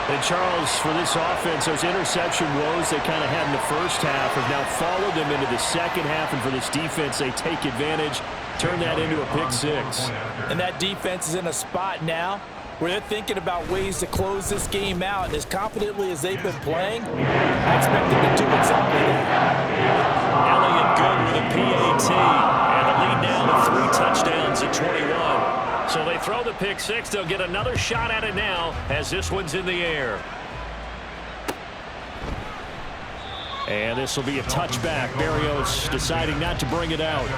Speaker 1: And Charles, for this offense, those interception woes they kind of had in the first half have now followed them into the second half. And for this defense, they take advantage, turn that into a pick-6.
Speaker 2: And that defense is in a spot now where they're thinking about ways to close this game out. And as confidently as they've been playing, I expect them to do exactly that.
Speaker 1: Elliott good with a PAT. And the lead now to 3 touchdowns at 21. So they throw the pick-6. They'll get another shot at it now as this one's in the air. And this will be a touchback. Barrios deciding not to bring it out.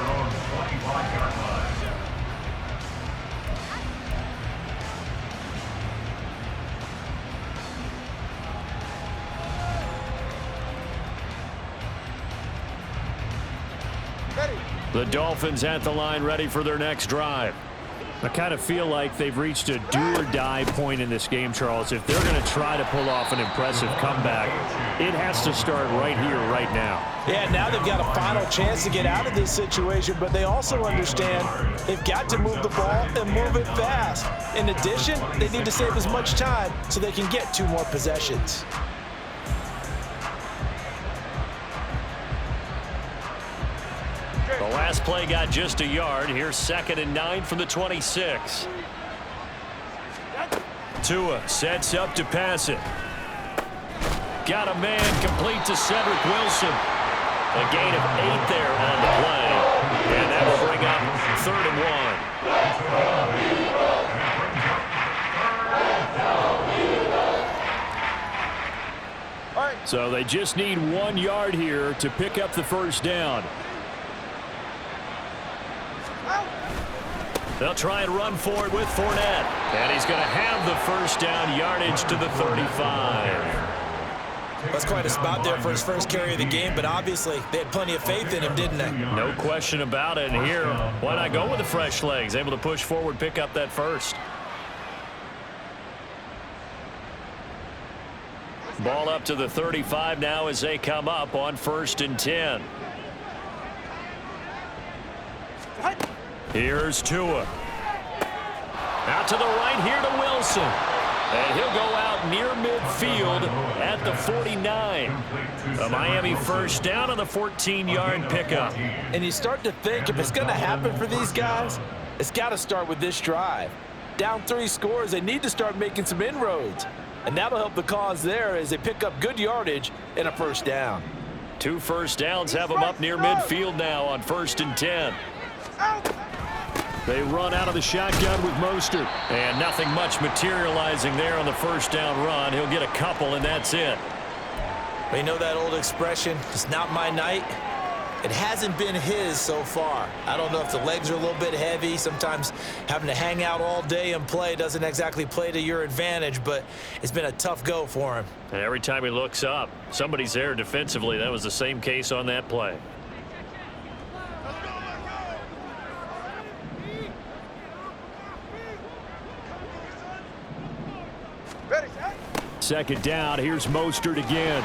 Speaker 1: The Dolphins at the line ready for their next drive. I kind of feel like they've reached a do-or-die point in this game, Charles. If they're going to try to pull off an impressive comeback, it has to start right here, right now.
Speaker 2: Yeah, now they've got a final chance to get out of this situation, but they also understand they've got to move the ball and move it fast. In addition, they need to save as much time so they can get 2 more possessions.
Speaker 1: The last play got just a yard. Here's 2nd and 9 from the 26. Tua sets up to pass it. Got a man complete to Cedric Wilson. A gain of 8 there on the play. And that will bring up 3rd and 1. So they just need 1 yard here to pick up the first down. They'll try and run for it with Fournette. And he's going to have the first down, yardage to the 35.
Speaker 2: That's quite a spot there for his first carry of the game, but obviously they had plenty of faith in him, didn't they?
Speaker 1: No question about it. And here, why not go with the fresh legs? Able to push forward, pick up that first. Ball up to the 35 now as they come up on 1st and 10. Here's Tua. Out to the right here to Wilson. And he'll go out near midfield at the 49. A Miami first down on the 14-yard pickup.
Speaker 2: And you start to think if it's going to happen for these guys, it's got to start with this drive. Down 3 scores, they need to start making some inroads. And that'll help the cause there as they pick up good yardage and a first down.
Speaker 1: 2 first downs have them up near midfield now on 1st and 10. They run out of the shotgun with Mostert. And nothing much materializing there on the first down run. He'll get a couple, and that's it.
Speaker 2: You know that old expression, it's not my night? It hasn't been his so far. I don't know if the legs are a little bit heavy. Sometimes having to hang out all day and play doesn't exactly play to your advantage, but it's been a tough go for him.
Speaker 1: And every time he looks up, somebody's there defensively. That was the same case on that play. Second down, here's Mostert again.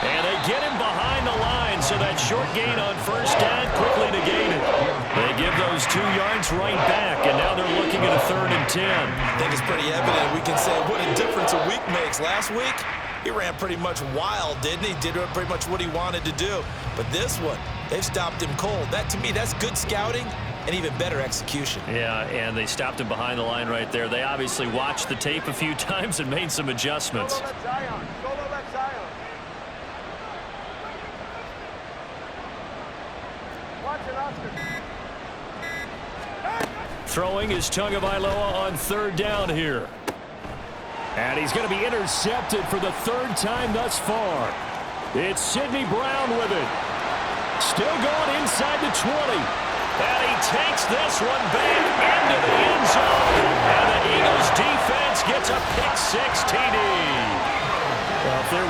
Speaker 1: And they get him behind the line, so that short gain on first down quickly negated. They give those 2 yards right back, and now they're looking at a 3rd and 10.
Speaker 2: I think it's pretty evident. We can say what a difference a week makes. Last week, he ran pretty much wild, didn't he? Did pretty much what he wanted to do. But this one, they've stopped him cold. That, to me, that's good scouting and even better execution.
Speaker 1: Yeah, and they stopped him behind the line right there. They obviously watched the tape a few times and made some adjustments. Throwing is Tagovailoa on 3rd down here. And he's going to be intercepted for the 3rd time thus far. It's Sidney Brown with it. Still going inside the 20. And he takes this one back into the end zone. And the Eagles defense gets a pick-6 TD.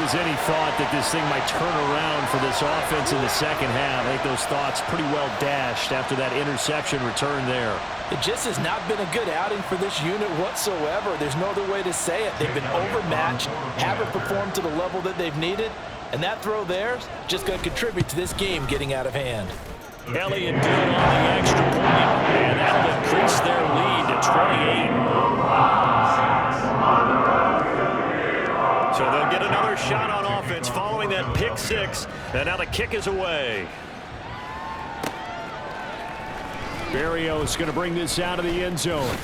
Speaker 1: was any thought that this thing might turn around for this offense in the second half, I think those thoughts pretty well dashed after that interception return there.
Speaker 2: It just has not been a good outing for this unit whatsoever. There's no other way to say it. They've been overmatched, haven't performed to the level that they've needed, and that throw there is just going to contribute to this game getting out of hand.
Speaker 5: Elliott good on the extra point, and that'll increase their lead to 28. So they'll get another shot on offense following that pick six, and now the kick is away.
Speaker 1: Berrios going to bring this out of the end zone.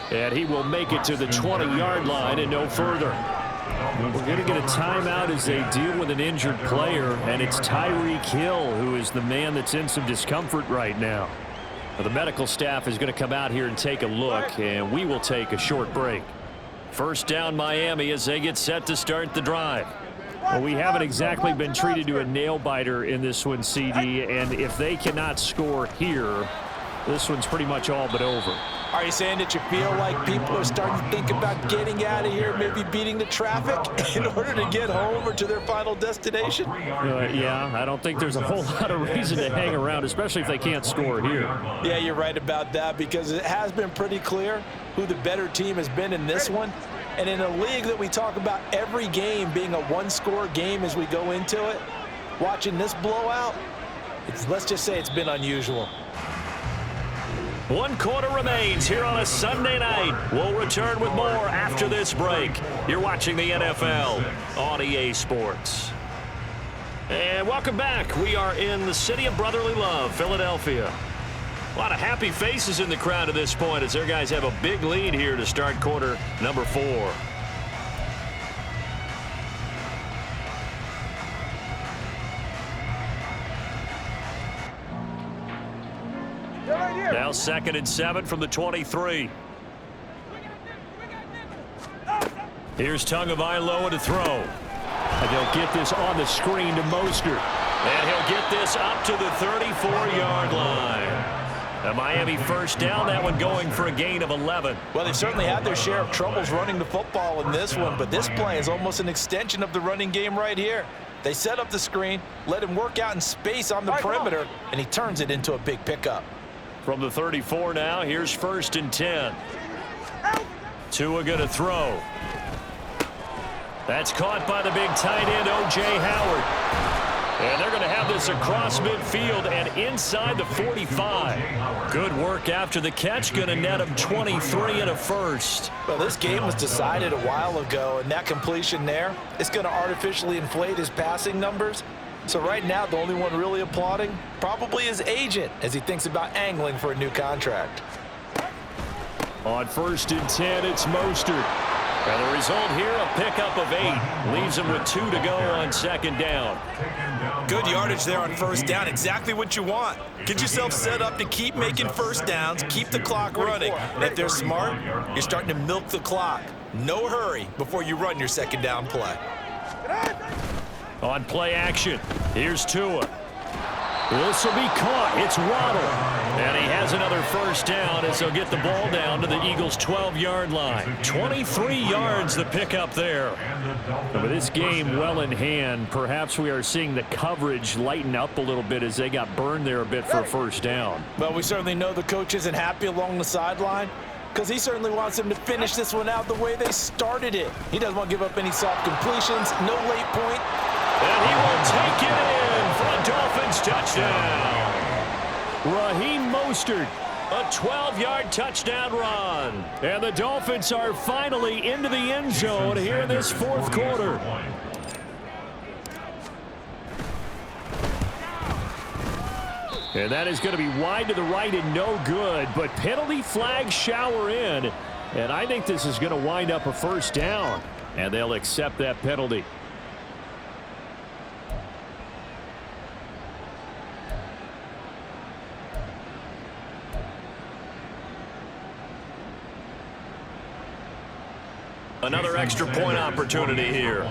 Speaker 1: And he will make it to the 20-yard line and no further. We're going to get a timeout as they deal with an injured player, and it's Tyreek Hill who is the man that's in some discomfort right now. Now, the medical staff is going to come out here and take a look, and we will take a short break.
Speaker 5: First down Miami as they get set to start the drive.
Speaker 1: Well, we haven't exactly been treated to a nail-biter in this one, CD, and if they cannot score here, this one's pretty much all but over.
Speaker 2: Are you saying that you feel like people are starting to think about getting out of here, maybe beating the traffic in order to get home or to their final destination?
Speaker 1: Yeah, I don't think there's a whole lot of reason to hang around, especially if they can't score here.
Speaker 2: Yeah, you're right about that, because it has been pretty clear who the better team has been in this one. And in a league that we talk about every game being a one-score game as we go into it, watching this blowout, let's just say it's been unusual.
Speaker 5: 1 quarter remains here on a Sunday night. We'll return with more after this break. You're watching the NFL on EA Sports. And welcome back. We are in the city of brotherly love, Philadelphia. A lot of happy faces in the crowd at this point as their guys have a big lead here to start quarter number 4. Now 2nd and 7 from the 23. Here's Tagovailoa to throw.
Speaker 1: And they'll get this on the screen to Mostert.
Speaker 5: And he'll get this up to the 34-yard line. A Miami first down, that one going for a gain of 11.
Speaker 2: Well, they've certainly had their share of troubles running the football in this one, but this play is almost an extension of the running game right here. They set up the screen, let him work out in space on the perimeter, and he turns it into a big pickup.
Speaker 5: From the 34 now, here's 1st and 10. Tua going to throw. That's caught by the big tight end, O.J. Howard. And they're going to have this across midfield and inside the 45. Good work after the catch, going to net him 23 and a first.
Speaker 2: Well, this game was decided a while ago, and that completion there is going to artificially inflate his passing numbers. So right now, the only one really applauding probably his agent as he thinks about angling for a new contract.
Speaker 1: On 1st and 10, it's Mostert.
Speaker 5: And the result here, a pickup of 8. Leaves him with 2 to go on 2nd down.
Speaker 2: Good yardage there on 1st down. Exactly what you want. Get yourself set up to keep making 1st downs, keep the clock running. And if they're smart, you're starting to milk the clock. No hurry before you run your 2nd down play.
Speaker 1: On play action, here's Tua. This will be caught. It's Waddle.
Speaker 5: And he has another 1st down as they'll get the ball down to the Eagles' 12-yard line. 23 yards the pickup there.
Speaker 1: With this game well in hand, perhaps we are seeing the coverage lighten up a little bit as they got burned there a bit for a 1st down.
Speaker 2: Well, we certainly know the coach isn't happy along the sideline because he certainly wants them to finish this one out the way they started it. He doesn't want to give up any soft completions, no late point.
Speaker 5: And he will take it in for a Dolphins touchdown.
Speaker 1: Raheem Mostert.
Speaker 5: A 12-yard touchdown run.
Speaker 1: And the Dolphins are finally into the end zone here in this 4th quarter. And that is going to be wide to the right and no good, but penalty flag shower in. And I think this is going to wind up a 1st down. And they'll accept that penalty.
Speaker 5: Another extra point opportunity here.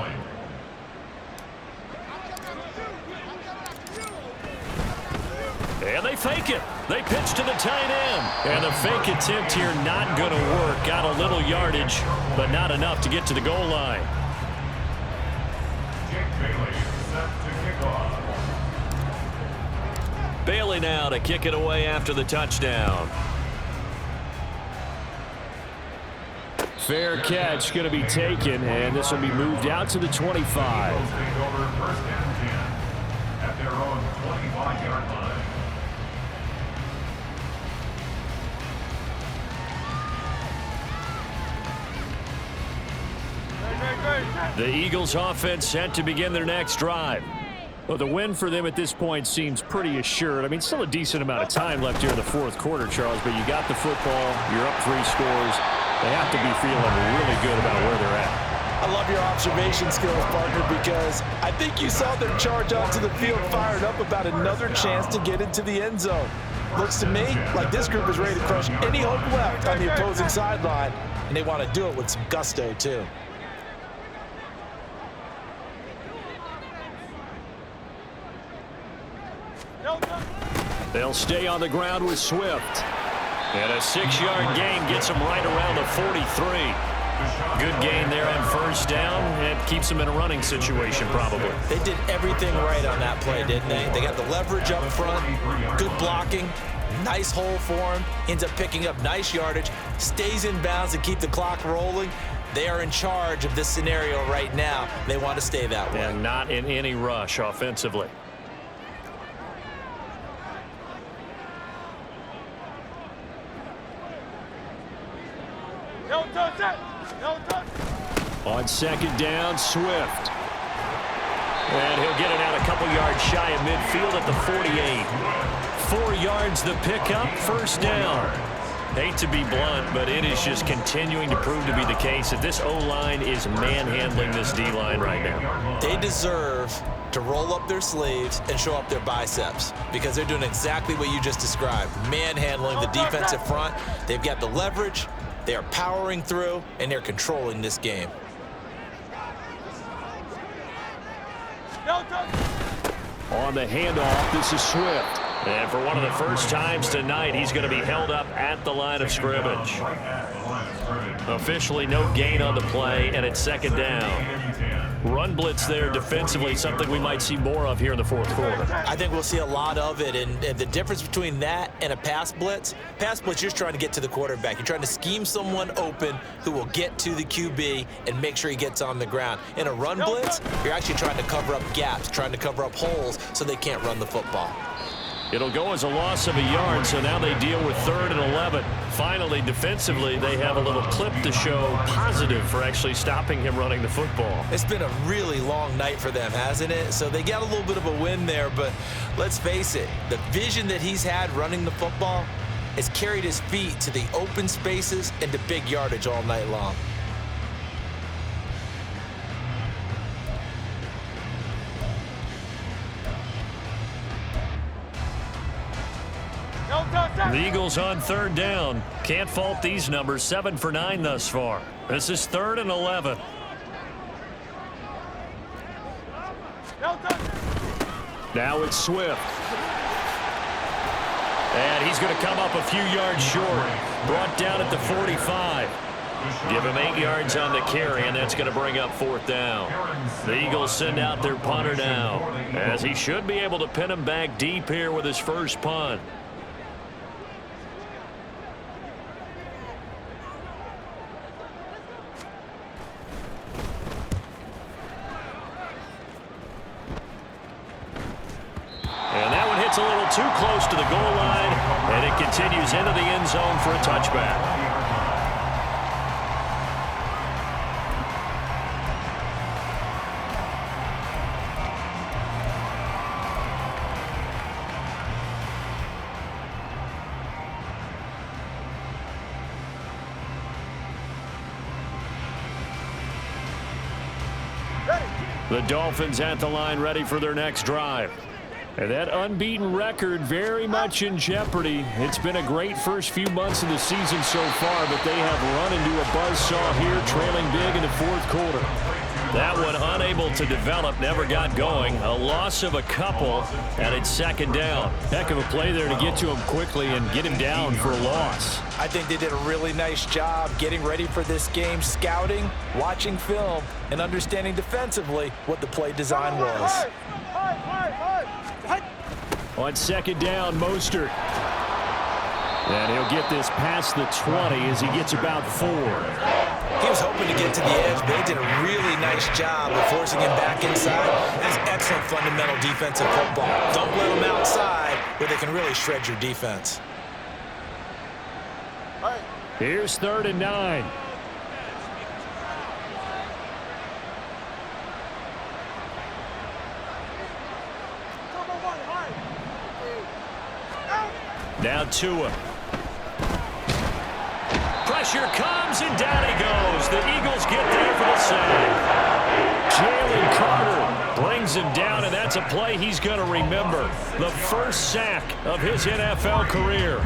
Speaker 5: And they fake it. They pitch to the tight end. And the fake attempt here not going to work. Got a little yardage, but not enough to get to the goal line. Bailey now to kick it away after the touchdown.
Speaker 1: Fair catch going to be taken, and this will be moved out to the 25.
Speaker 3: At their own 25-yard line.
Speaker 1: The Eagles offense set to begin their next drive. Well, the win for them at this point seems pretty assured. I mean, still a decent amount of time left here in the fourth quarter, Charles, but you got the football, you're up 3 scores. They have to be feeling really good about where they're at.
Speaker 2: I love your observation skills, partner, because I think you saw them charge onto the field fired up about another chance to get into the end zone. Looks to me like this group is ready to crush any hope left on the opposing sideline, and they want to do it with some gusto, too.
Speaker 1: They'll stay on the ground with Swift.
Speaker 5: And a 6-yard gain gets them right around the 43. Good gain there on first down, and keeps them in a running situation probably.
Speaker 2: They did everything right on that play, didn't they? They got the leverage up front, good blocking, nice hole for him, ends up picking up nice yardage, stays in bounds to keep the clock rolling. They are in charge of this scenario right now. They want to stay that way.
Speaker 5: And not in any rush offensively.
Speaker 1: On second down, Swift.
Speaker 5: And he'll get it out a couple yards shy of midfield at the 48. 4 yards the pickup, first down. Hate to be blunt, but it is just continuing to prove to be the case that this O-line is manhandling this D-line right now.
Speaker 2: They deserve to roll up their sleeves and show up their biceps because they're doing exactly what you just described, manhandling the defensive front. They've got the leverage, they are powering through, and they're controlling this game.
Speaker 1: On the handoff, this is Swift.
Speaker 5: And for one of the first times tonight, he's going to be held up at the line of scrimmage. Officially no gain on the play, and it's second down. Run blitz there defensively, something we might see more of here in the fourth quarter.
Speaker 2: I think we'll see a lot of it, and the difference between that and a pass blitz, you're just trying to get to the quarterback. You're trying to scheme someone open who will get to the QB and make sure he gets on the ground. In a run blitz, you're actually trying to cover up gaps, trying to cover up holes so they can't run the football.
Speaker 5: It'll go as a loss of a yard, so now they deal with 3rd and 11. Finally, defensively, they have a little clip to show positive for actually stopping him running the football.
Speaker 2: It's been a really long night for them, hasn't it? So they got a little bit of a win there, but let's face it, the vision that he's had running the football has carried his feet to the open spaces and to big yardage all night long.
Speaker 5: The Eagles on 3rd down. Can't fault these numbers. 7 for 9 thus far. This is 3rd and 11.
Speaker 1: Now it's Swift.
Speaker 5: And he's going to come up a few yards short. Brought down at the 45. Give him 8 yards on the carry, and that's going to bring up 4th down. The Eagles send out their punter now, as he should be able to pin him back deep here with his first punt. And that one hits a little too close to the goal line, and it continues into the end zone for a touchback.
Speaker 1: The Dolphins at the line ready for their next drive. And that unbeaten record very much in jeopardy. It's been a great first few months of the season so far, but they have run into a buzzsaw here, trailing big in the fourth quarter.
Speaker 5: That one unable to develop, never got going. A loss of a couple, and it's second down.
Speaker 1: Heck of a play there to get to him quickly and get him down for a loss.
Speaker 2: I think they did a really nice job getting ready for this game, scouting, watching film, and understanding defensively what the play design was.
Speaker 1: On second down, Mostert. And he'll get this past the 20 as he gets about 4.
Speaker 2: He was hoping to get to the edge, but they did a really nice job of forcing him back inside. That's excellent fundamental defensive football. Don't let them outside where they can really shred your defense.
Speaker 1: Here's 3rd and 9.
Speaker 5: Now Tua. Pressure comes, and down he goes. The Eagles get there for the sack.
Speaker 1: Jalen Carter
Speaker 5: brings him down, and that's a play he's going to remember. The first sack of his NFL career.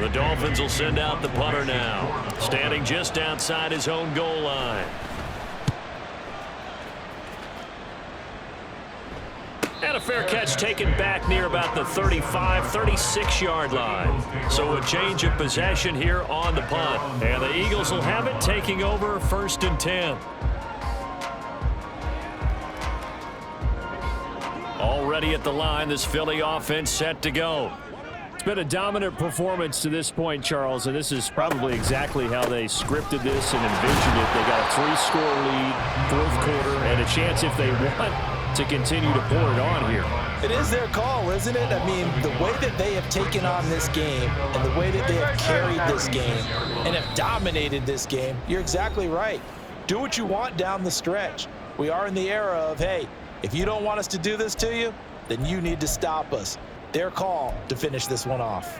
Speaker 5: The Dolphins will send out the punter now, standing just outside his own goal line. And a fair catch taken back near about the 35, 36-yard line. So a change of possession here on the punt. And the Eagles will have it, taking over 1st and 10. Already at the line, this Philly offense set to go.
Speaker 1: It's been a dominant performance to this point, Charles, and this is probably exactly how they scripted this and envisioned it. They got a 3-score lead, 4th quarter, and a chance if they want to continue to pour it on here.
Speaker 2: It is their call, isn't it? I mean, the way that they have taken on this game and the way that they have carried this game and have dominated this game, you're exactly right. Do what you want down the stretch. We are in the era of, hey, if you don't want us to do this to you, then you need to stop us. Their call to finish this one off.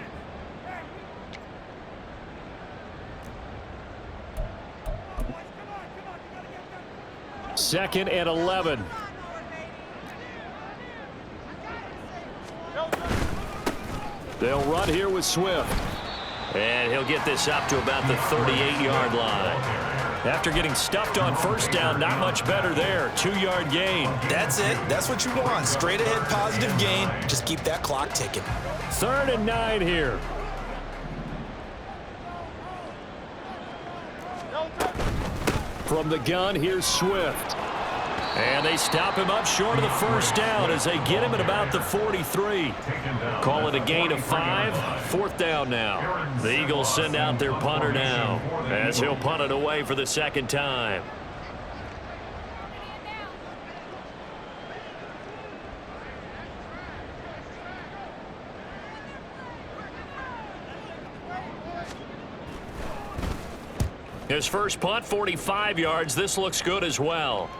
Speaker 1: Second and 11. They'll run here with Swift.
Speaker 5: And he'll get this up to about the 38-yard line. After getting stuffed on 1st down, not much better there. 2-yard gain.
Speaker 2: That's it. That's what you want. Straight ahead positive gain. Just keep that clock ticking.
Speaker 1: 3rd and 9 here. From the gun, here's Swift.
Speaker 5: And they stop him up short of the 1st down as they get him at about the 43. Call it a gain of 5. 4th down now. The Eagles send out their punter now as he'll punt it away for the 2nd time. His first punt, 45 yards. This looks good as well.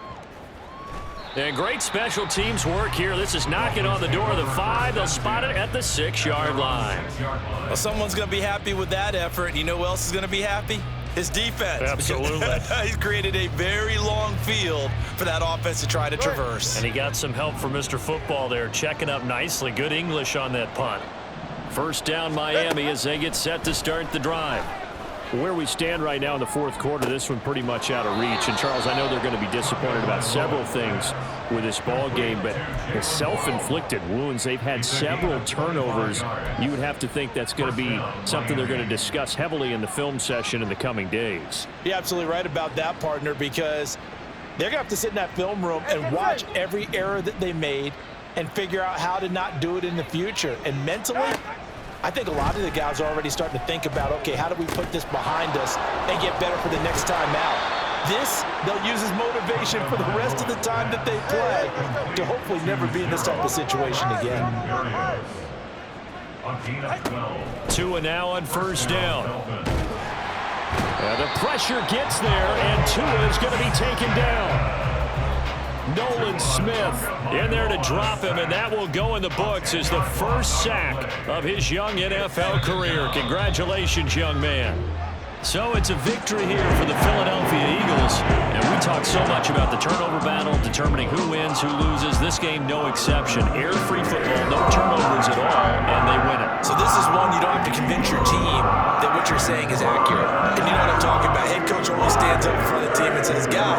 Speaker 5: And great special teams work here. This is knocking on the door of the 5. They'll spot it at the 6-yard line.
Speaker 2: Well, someone's going to be happy with that effort. You know who else is going to be happy? His defense.
Speaker 5: Absolutely.
Speaker 2: He's created a very long field for that offense to try to traverse.
Speaker 5: And he got some help from Mr. Football there, checking up nicely. Good English on that punt. 1st down Miami as they get set to start the drive.
Speaker 1: Where we stand right now in the 4th quarter, this one pretty much out of reach. And, Charles, I know they're going to be disappointed about several things with this ball game, but the self-inflicted wounds, they've had several turnovers. You would have to think that's going to be something they're going to discuss heavily in the film session in the coming days.
Speaker 2: You're absolutely right about that, partner, because they're going to have to sit in that film room and watch every error that they made and figure out how to not do it in the future. And mentally, I think a lot of the guys are already starting to think about, okay, how do we put this behind us and get better for the next time out? This, they'll use as motivation for the rest of the time that they play to hopefully never be in this type of situation again.
Speaker 5: Tua now on 1st down.
Speaker 1: The pressure gets there, and Tua is going to be taken down. Nolan Smith in there to drop him, and that will go in the books as the first sack of his young NFL career. Congratulations, young man. So it's a victory here for the Philadelphia Eagles, and we talk so much about the turnover battle, determining who wins, who loses. This game, no exception. Air-free football, no turnovers at all, and they win it.
Speaker 2: So this is one you don't have to convince your team that what you're saying is accurate. And you know what I'm talking about. Head coach always stands up in front of the team and says, guys,